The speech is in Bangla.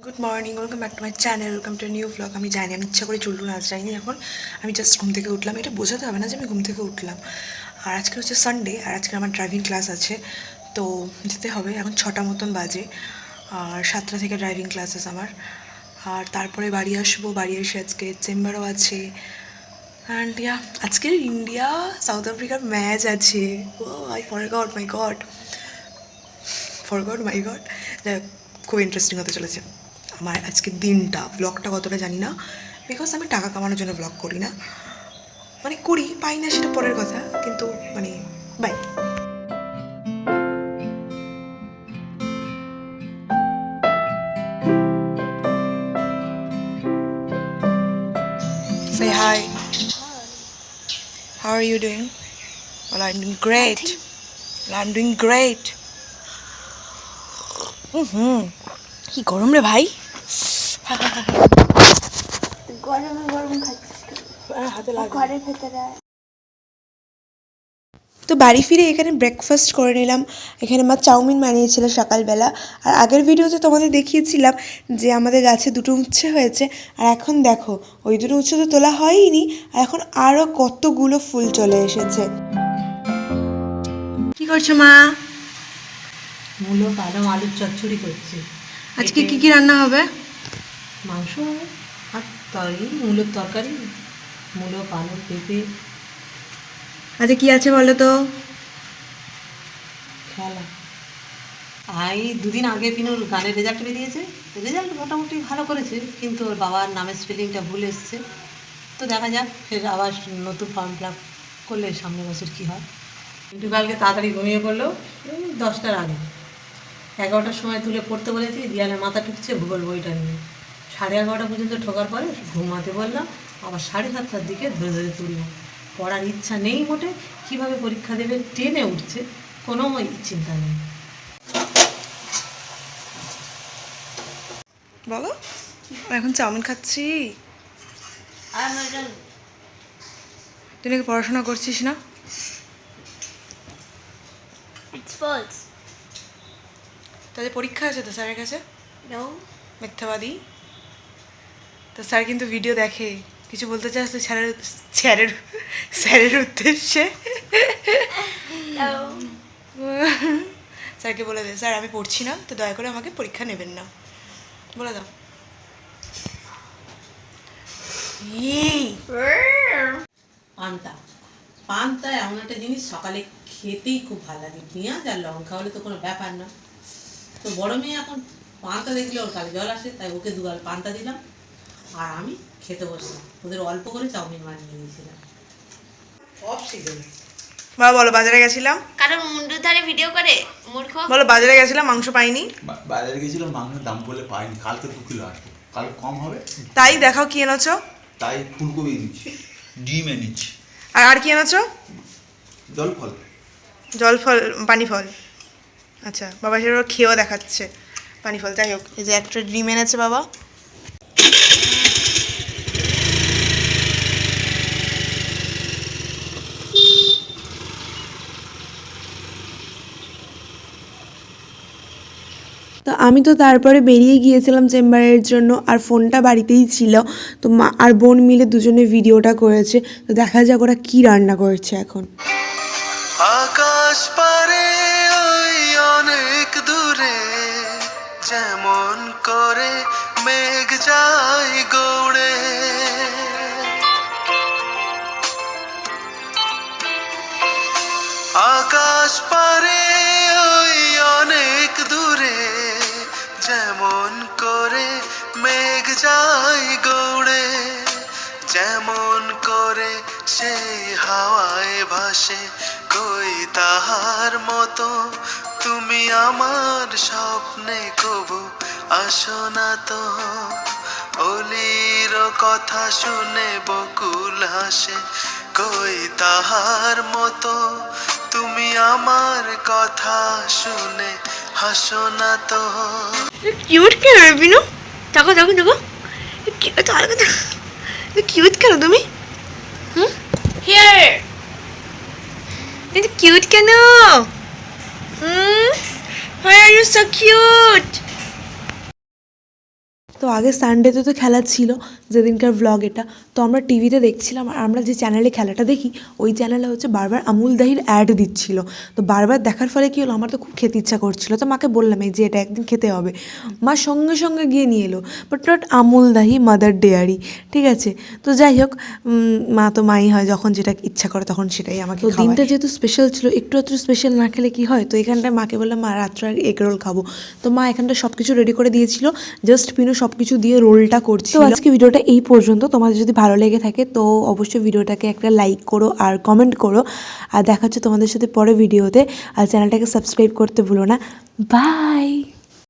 Good morning, welcome back to my channel, welcome to new blog. আমি জানি আমি ইচ্ছা করে চুলটুল নাচ যাইনি, এখন আমি জাস্ট ঘুম থেকে উঠলাম। এটা বোঝাতে হবে না যে আমি ঘুম থেকে উঠলাম। আর আজকে হচ্ছে সানডে, আর আজকে আমার ড্রাইভিং ক্লাস আছে, তো যেতে হবে। এখন 6টা মতন বাজে, আর 7টা থেকে ড্রাইভিং ক্লাস আছে আমার। আর তারপরে বাড়ি আসবো, বাড়ি এসে আজকে চেম্বারও আছে। অ্যান্ড ইয়া, আজকের ইন্ডিয়া সাউথ আফ্রিকার ম্যাচ আছে। ও আই ফরগট মাই গড, যাই হোক, খুব ইন্টারেস্টিং হতে চলেছে আমার আজকের দিনটা। ব্লগটা কতটা জানি না, বিকজ আমি টাকা কামানোর জন্য ব্লগ করি না, মানে করি, পাই না সেটা পরের কথা, কিন্তু মানে by. Say hi. How are you doing? Well, I'm doing great. Well, I'm doing great. কি গরম রে ভাই, গরমে গরম খাচ্ছিস হাতে লাগে। ঘরের ভেতরে তো বাড়ি ফিরে এখানে ব্রেকফাস্ট করে নিলাম। এখানে মা চাউমিন বানিয়েছিল সকালবেলা, আর আগের ভিডিওতে তোমাদের দেখিয়েছিলাম যে আমাদের গাছে 2টো উচ্ছে হয়েছে। আর এখন দেখো, ওই 2টো উচ্ছে তো তোলা হয়নি, আর এখন আরও কতগুলো ফুল চলে এসেছে। কি করছো মা? মূলো পালং আলুর চচ্চড়ি করছি। আজকে কি কি রান্না হবে? মাংস আর তরকারি, মূলোর তরকারি, মূলো পালং পেঁপে। আচ্ছা কি আছে বলো তো? খেলা এই 2 দিন আগে পিনুর গানের রেজাল্ট বেরিয়েছে। রেজাল্ট মোটামুটি ভালো করেছে, কিন্তু ওর বাবার নামের স্পেলিংটা ভুল এসছে। তো দেখা যাক, ফের আবার নতুন ফর্ম ফিল আপ করলে সামনের বছর কী হয়। কিন্তু কালকে তাড়াতাড়ি ঘুমিয়ে পড়লো 10টার আগে। 11টার সময় তুলে পড়তে বলেছি, দিয়ানে মাথা টুকছে ভূগোল বইটা নিয়ে। 11:30 পর্যন্ত ঠোকার পরে ঘুমাতে বললাম, আবার 7:30টার দিকে ধরে ধরে তুললাম। পড়ার ইচ্ছা নেই মোটে, কীভাবে পরীক্ষা দেবে টেনে উঠছে, কোনো চিন্তা নেই। বলো। এখন চাউমিন খাচ্ছি। তুই নাকি পড়াশোনা করছিস না? It's false. তাদের পরীক্ষা আছে তো স্যারের কাছে? No. মিথ্যাবাদী। তো স্যার কিন্তু ভিডিও দেখে। কিছু বলতে চাস তো স্যারের উদ্দেশ্যে? No. স্যারকে বলে দে, স্যার আমি পড়ছি না, তো দয়া করে আমাকে পরীক্ষা নেবেন না, বলে দাও। পান্তা পান্তা এমন একটা জিনিস, সকালে খেতেই খুব ভালো লাগে। পেঁয়াজ আর লঙ্কা হলে তো কোনো ব্যাপার না। তো বড় মেয়ে এখন পান্তা দেখলে ওর কালে জল আসে, তাই ওকে 2 গাল পান্তা দিলাম, আর আমি খেতে বসলাম। ওদের অল্প করে চাউমিন বানিয়ে দিয়েছিলাম অফ সিজনে। বাবা বলো, বাজারে গেছিলাম। কারণ মুন্ডুর ধারে ভিডিও করে মূর্খ। বলো, বাজারে গেছিলাম, মাংস পাইনি। বাজারে গেছিলাম, মাংসের দাম বলে পাইনি। কালকে 2 কিলো আসবে, কাল কম হবে। তাই দেখাও কি এনেছো। তাই ফুলকপি এনেছি, ডিম এনেছি, আর কি এনেছো? জল ফল, পানি ফল। আচ্ছা, বাবা সেটা খেয়েও দেখাচ্ছে পানি ফল। যাই হোক, এই যে একটা ডিম এনেছে বাবা। তো আমি তো তারপরে বেরিয়ে গিয়েছিলাম চেম্বারের জন্য, আর ফোনটা বাড়িতেই ছিল। তো মা আর বোন মিলে দুজনে ভিডিওটা করেছে। তো দেখা যাক ওরা কি রান্না করছে এখন। আকাশ পারে ওই অনেক দূরে, যেমন করে মেঘ যায় গৌড়ে, আকাশ পারে ওই অনেক দূরে, যেমন করে মেঘ যায় গৌড়ে, যেমন করে সেই হাওয়ায় ভাসে, কই তাহার মতো তুমি আমার স্বপ্নে কবু আসো না তো। অলির কথা শুনে বকুল হাসে, কই তাহার মতো তুমি আমার কথা শুনে হাসো না তো। কিউট কেন রে বিনু? দেখো দেখো দেখো, কিউট কেন তুমি? Here. কিউট কেন? Why are you so cute? তো আগে সানডেতে তো খেলা ছিল, যেদিনকার ভ্লগ এটা, তো আমরা টিভিতে দেখছিলাম। আর আমরা যে চ্যানেলে খেলাটা দেখি ওই চ্যানেলে হচ্ছে বারবার আমুল দাহির অ্যাড দিচ্ছিল। তো বারবার দেখার ফলে কী হলো, আমার তো খুব খেতে ইচ্ছা করছিল। তো মাকে বললাম এই যে এটা একদিন খেতে হবে। মা সঙ্গে সঙ্গে গিয়ে নিয়ে এলো, but not Amul dahi, Mother Dairy, ঠিক আছে। তো যাই হোক, মা তো মাই হয়, যখন যেটা ইচ্ছা করে তখন সেটাই আমাকে খাওয়ায়। দিনটা যেহেতু স্পেশাল ছিল, একটু স্পেশাল না খেলে কি হয়, তো এখানটায় মাকে বললাম মা রাত্রে এগ রোল খাবো। তো মা এখানটা সব কিছু রেডি করে দিয়েছিল, জাস্ট পিনু সব কিছু দিয়ে রোলটা করছি। তো আজকে ভিডিওটা এই পর্যন্ত। তোমাদের যদি ভালো লেগে থাকে তো অবশ্যই ভিডিওটাকে একটা লাইক করো আর কমেন্ট করো। আর দেখা হচ্ছে তোমাদের সাথে পরে ভিডিওতে। আর চ্যানেলটাকে সাবস্ক্রাইব করতে ভুলো না। বাই।